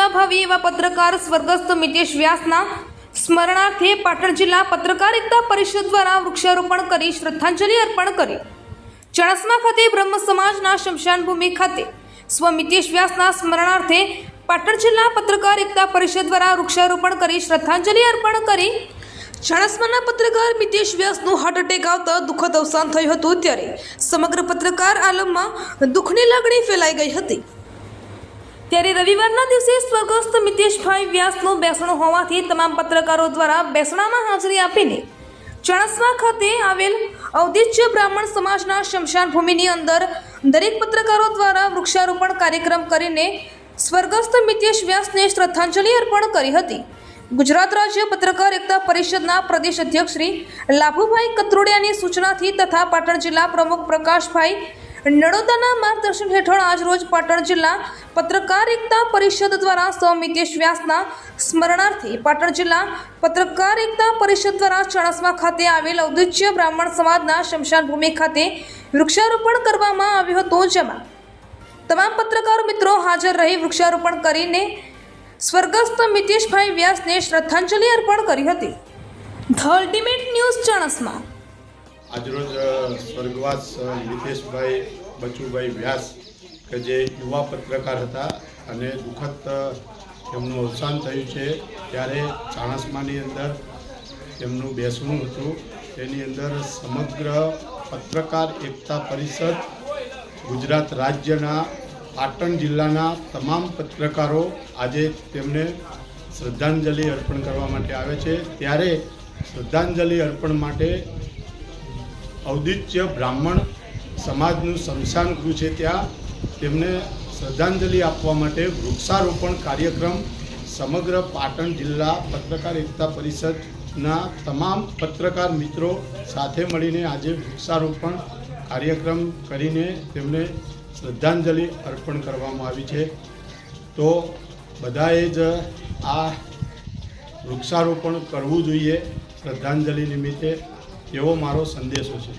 સેવાભાવી એવા પત્રકાર સ્વર્ગસ્થ મિતેશ વ્યાસના સ્મરણાર્થે પાટણ જિલ્લા પત્રકાર એકતા પરિષદ દ્વારા વૃક્ષારોપણ કરી શ્રદ્ધાંજલિ અર્પણ કરી। ચણસમા ખાતે બ્રહ્મ સમાજના શમશાન ભૂમિ ખાતે સ્વ મિતેશ વ્યાસના સ્મરણાર્થે પાટણ જિલ્લા પત્રકાર એકતા પરિષદ દ્વારા વૃક્ષારોપણ કરી શ્રદ્ધાંજલિ અર્પણ કરી। ચણસમાના પત્રકાર મિતેશ વ્યાસનું હાર્ટ એટેક આવતા દુઃખદ અવસાન થયું હતું, ત્યારે સમગ્ર પત્રકાર આલમમાં દુઃખની લાગણી ફેલાઈ ગઈ હતી। ત્યારે રવિવારના દિવસે સ્વર્ગસ્થ મિતેશભાઈ વ્યાસનું બેસણું હોવાથી તમામ પત્રકારો દ્વારા બેસણામાં હાજરી આપીને ચણસમા ખાતે આવેલ ઔદિત્ય બ્રાહ્મણ સમાજના શમશાન ભૂમિની અંદર દરેક પત્રકારો દ્વારા વૃક્ષારોપણ કાર્યક્રમ કરીને સ્વર્ગસ્થ મિતેશ વ્યાસને શ્રદ્ધાંજલિ અર્પણ કરી હતી। ગુજરાત રાજ્ય પત્રકાર એકતા પરિષદના પ્રદેશ અધ્યક્ષ શ્રી લાભુભાઈ કત્રોડિયાની સૂચનાથી તથા પાટણ જિલ્લા પ્રમુખ પ્રકાશભાઈ નડોદાના માર્ગદર્શન હેઠળ આજરોજ પાટણ જિલ્લા પત્રકાર એકતા પરિષદ દ્વારા સ્વ મિતેશ વ્યાસના સ્મરણાર્થે પાટણ જિલ્લા પત્રકાર એકતા પરિષદ દ્વારા ચણસમા ખાતે આવેલ ઔદિત્ય બ્રાહ્મણ સમાજના શમશાન ભૂમિ ખાતે વૃક્ષારોપણ કરવામાં આવ્યું હતું, જેમાં તમામ પત્રકાર મિત્રો હાજર રહી વૃક્ષારોપણ કરીને સ્વર્ગસ્થ મિતેશભાઈ વ્યાસને શ્રદ્ધાંજલિ અર્પણ કરી હતી। The ultimate news Chanasma. આજરોજ સ્વર્ગવાસ મિતેશભાઈ બચુભાઈ વ્યાસ કે જે યુવા પત્રકાર હતા અને દુઃખદ તેમનું અવસાન થયું છે, ત્યારે ચાણસમાની અંદર તેમનું બેસણું હતું। તેની અંદર સમગ્ર પત્રકાર એકતા પરિષદ ગુજરાત રાજ્યના પાટણ જિલ્લાના તમામ પત્રકારો આજે તેમને શ્રદ્ધાંજલિ અર્પણ કરવા માટે આવે છે। ત્યારે શ્રદ્ધાંજલિ અર્પણ માટે ઔદિત્ય બ્રાહ્મણ સમાજનું શમશાન ગૃહ છે, ત્યાં તેમને શ્રદ્ધાંજલિ આપવા માટે વૃક્ષારોપણ કાર્યક્રમ સમગ્ર પાટણ જિલ્લા પત્રકાર એકતા પરિષદના તમામ પત્રકાર મિત્રો સાથે મળીને આજે વૃક્ષારોપણ કાર્યક્રમ કરીને તેમને શ્રદ્ધાંજલિ અર્પણ કરવામાં આવી છે। તો બધાએ જ આ વૃક્ષારોપણ કરવું જોઈએ શ્રદ્ધાંજલિ નિમિત્તે, એવો મારો સંદેશો છે।